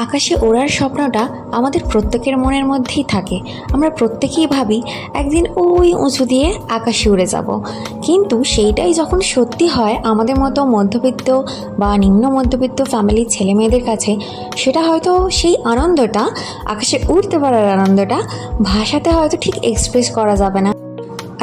আকাশে ওড়ার স্বপ্নটা আমাদের প্রত্যেকের মনের মধ্যেই থাকে। আমরা প্রত্যেকেই ভাবি একদিন ওই উঁচু দিয়ে আকাশে উড়ে যাব, কিন্তু সেইটাই যখন সত্যি হয় আমাদের মতো মধ্যবিত্ত বা নিম্ন মধ্যবিত্ত ফ্যামিলির ছেলে মেয়েদের কাছে, সেটা হয়তো সেই আনন্দটা, আকাশে উড়তে পারার আনন্দটা ভাষাতে হয়তো ঠিক এক্সপ্রেস করা যাবে না।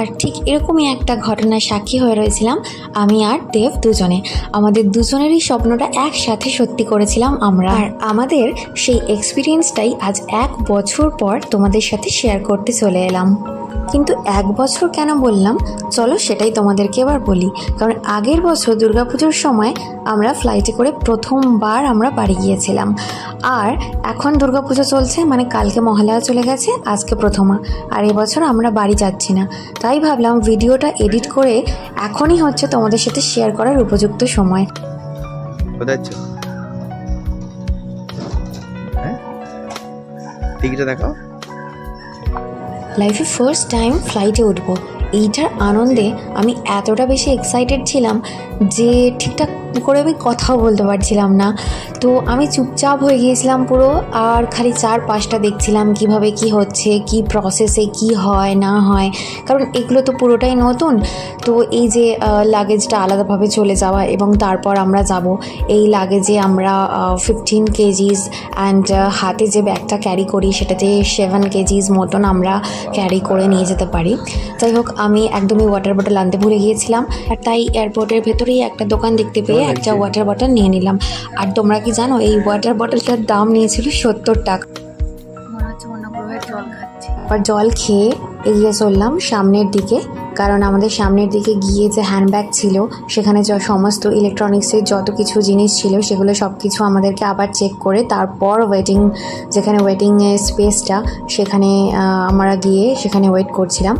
আর ঠিক এরকমই একটা ঘটনার সাক্ষী হয়ে রয়েছিলাম আমি আর দেব দুজনে। আমাদের দুজনেরই স্বপ্নটা একসাথে সত্যি করেছিলাম আমরা, আর আমাদের সেই এক্সপিরিয়েন্সটাই আজ 1 বছর পর তোমাদের সাথে শেয়ার করতে চলে এলাম। কিন্তু 1 বছর কেন বললাম, চলো সেটাই তোমাদেরকে এবার বলি। কারণ আগের বছর দুর্গাপুজোর সময় আমরা ফ্লাইটে করে প্রথমবার আমরা বাড়ি গিয়েছিলাম, আর এখন দুর্গাপুজো চলছে, মানে কালকে মহালয়া চলে গেছে, আজকে প্রথমা, আর এবছর আমরা বাড়ি যাচ্ছি না। তাই ভাবলাম ভিডিওটা এডিট করে এখনই হচ্ছে তোমাদের সাথে শেয়ার করার উপযুক্ত সময়। টিকিটটা দেখাও। লাইফে ফার্স্ট টাইম ফ্লাইটে উঠবো, এইটার আনন্দে আমি এতটা বেশি এক্সাইটেড ছিলাম যে ঠিকঠাক করে আমি কথাও বলতে পারছিলাম না। তো আমি চুপচাপ হয়ে গিয়েছিলাম পুরো, আর খালি চারপাশটা দেখছিলাম কিভাবে কি হচ্ছে, কি প্রসেসে কি হয় না হয়, কারণ এগুলো তো পুরোটাই নতুন। তো এই যে লাগেজটা আলাদাভাবে চলে যাওয়া এবং তারপর আমরা যাব, এই লাগেজে আমরা 15 কেজিস অ্যান্ড হাতে যে ব্যাগটা ক্যারি করি সেটাতে 7 কেজিস মতন আমরা ক্যারি করে নিয়ে যেতে পারি। যাই হোক, আমি একদমই ওয়াটার বটল আনতে ভুলে গিয়েছিলাম, আর তাই এয়ারপোর্টের ভেতরেই একটা দোকান দেখতে পেয়ে একটা ওয়াটার বটল নিয়ে নিলাম। আর তোমরা কি জানো, এই ওয়াটার বটলটার দাম নিয়েছিল 70 টাকা। আর জল খেয়ে এগিয়ে চললাম সামনের দিকে, কারণ আমাদের সামনের দিকে গিয়ে যে হ্যান্ডব্যাগ ছিল সেখানে সমস্ত ইলেকট্রনিক্সের যত কিছু জিনিস ছিল সেগুলো সব কিছু আমাদেরকে আবার চেক করে তারপর যেখানে ওয়েটিংয়ের স্পেসটা সেখানে আমরা গিয়ে সেখানে ওয়েট করছিলাম।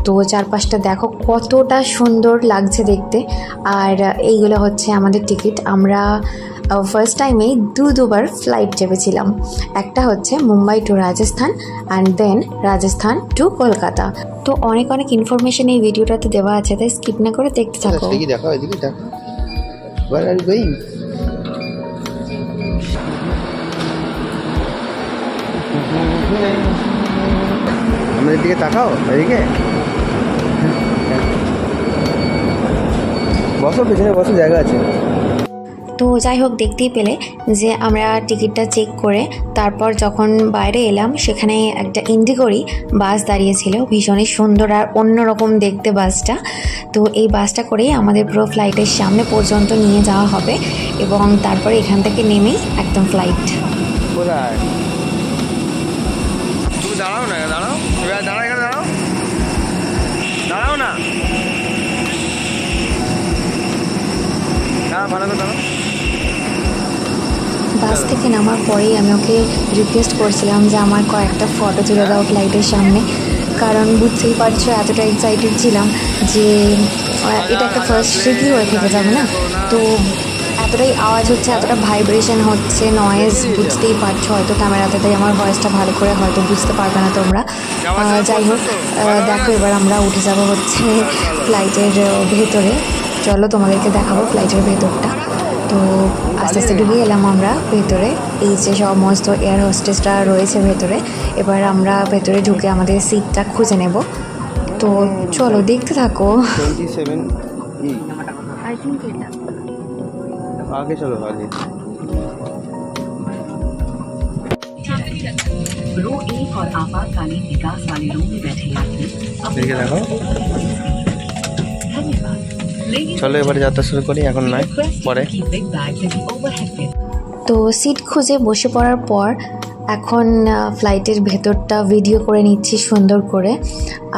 তো চারপাশটা দেখো কতটা সুন্দর লাগছে দেখতে। আর এইগুলো হচ্ছে আমাদের টিকিট। আমরা ফার্স্ট টাইমেই দুবার ফ্লাইট চেপেছিলাম, একটা হচ্ছে Mumbai to Rajasthan and then Rajasthan to Kolkata. তো অনেক ইনফরমেশন এই ভিডিওটাতে দেওয়া আছে, তাই স্কিপ না করে দেখতে থাকো। আমাদের দিকে তাকাও, এদিকে বসো, পেছনে বসো, জায়গা আছে। তো যাই হোক, দেখতেই পেলে যে আমরা টিকিটটা চেক করে তারপর যখন বাইরে এলাম সেখানে একটা ইন্ডিগোরই বাস দাঁড়িয়েছিল, ভীষণই সুন্দর আর অন্যরকম দেখতে বাসটা। তো এই বাসটা করেই আমাদের পুরো ফ্লাইটের সামনে পর্যন্ত নিয়ে যাওয়া হবে এবং তারপরে এখান থেকে নেমেই একদম ফ্লাইট। দাঁড়াও না, দাঁড়াও, দাঁড়াও, এখানে দাঁড়াও, দাঁড়াও না, ভালো করে দাঁড়াও। বাস থেকে নামার পরেই আমি ওকে রিকোয়েস্ট করছিলাম যে আমার কয়েকটা ফটো তুলে দাও ফ্লাইটের সামনে, কারণ বুঝতেই পারছো এতটা এক্সাইটেড ছিলাম যে এটা একটা ফার্স্ট স্মৃতি হয়ে থেকে যাবে না। তো এতটাই আওয়াজ হচ্ছে, এতটা ভাইব্রেশন হচ্ছে, নয়েজ, বুঝতেই পারছো হয়তো ক্যামেরাতে, তাই আমার ভয়েসটা ভালো করে হয়তো বুঝতে পারবে না তোমরা। যাই হোক, দেখো এবার আমরা উঠে যাবো হচ্ছে ফ্লাইটের ভেতরে। চলো তোমাদেরকে দেখাবো ফ্লাইটের ভেতরটা। তো আস্তে আস্তে ঢুকে গেলাম আমরা ভেতরে। এই যে সমস্ত এয়ার হোস্টেসরা রয়েছে ভেতরে, এবার আমরা ভেতরে ঢুকে আমাদের সিটটা খুঁজে নেব। তো চলো দেখতে থাকো। आगे चलो, आगे। रो 1 और आपातकालीन विकास वाले रूम में बैठे यात्री देखो। চলো এবার যাত্রা শুরু করি, এখন নয় পরে। তো সিট খুঁজে বসে পড়ার পর এখন ফ্লাইটের ভেতরটা ভিডিও করে নিচ্ছি সুন্দর করে,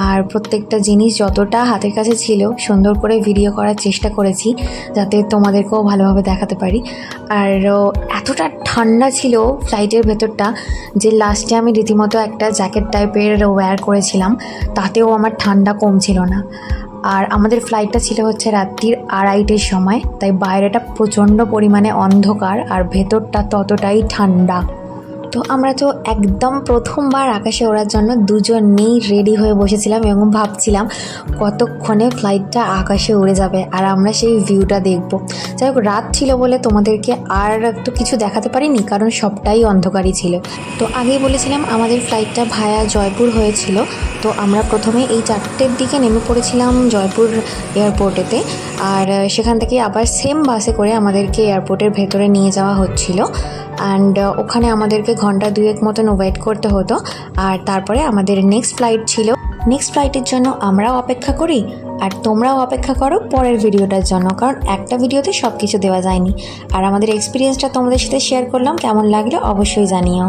আর প্রত্যেকটা জিনিস যতটা হাতের কাছে ছিল সুন্দর করে ভিডিও করার চেষ্টা করেছি যাতে তোমাদেরকেও ভালোভাবে দেখাতে পারি। আর এতটা ঠান্ডা ছিল ফ্লাইটের ভেতরটা যে লাস্টে আমি রীতিমতো একটা জ্যাকেট টাইপের ওয়্যার করেছিলাম, তাতেও আমার ঠান্ডা কমছিল না। আর আমাদের ফ্লাইটটা ছিল হচ্ছে রাত্রির 2:30টার সময়, তাই বাইরেটা প্রচণ্ড পরিমাণে অন্ধকার আর ভেতরটা ততটাই ঠান্ডা। তো আমরা তো একদম প্রথমবার আকাশে ওড়ার জন্য দুজনেই রেডি হয়ে বসেছিলাম এবং ভাবছিলাম কতক্ষণে ফ্লাইটটা আকাশে উড়ে যাবে আর আমরা সেই ভিউটা দেখব। যাই হোক, রাত ছিল বলে তোমাদেরকে আর একটু কিছু দেখাতে পারিনি, কারণ সবটাই অন্ধকারই ছিল। তো আগেই বলেছিলাম আমাদের ফ্লাইটটা ভায়া জয়পুর হয়েছিল। তো আমরা প্রথমে এই 4টের দিকে নেমে পড়েছিলাম জয়পুর এয়ারপোর্টেতে, আর সেখান থেকে আবার সেম বাসে করে আমাদেরকে এয়ারপোর্টের ভেতরে নিয়ে যাওয়া হচ্ছিল। অ্যান্ড ওখানে আমাদেরকে ঘন্টা 2 মতন ওয়েট করতে হতো। আর তারপরে আমাদের নেক্সট ফ্লাইট ছিল। নেক্সট ফ্লাইটের জন্য আমরাও অপেক্ষা করি আর তোমরাও অপেক্ষা করো পরের ভিডিওটার জন্য, কারণ একটা ভিডিওতে সব কিছু দেওয়া যায়নি। আর আমাদের এক্সপিরিয়েন্সটা তোমাদের সাথে শেয়ার করলাম, কেমন লাগলো অবশ্যই জানিও।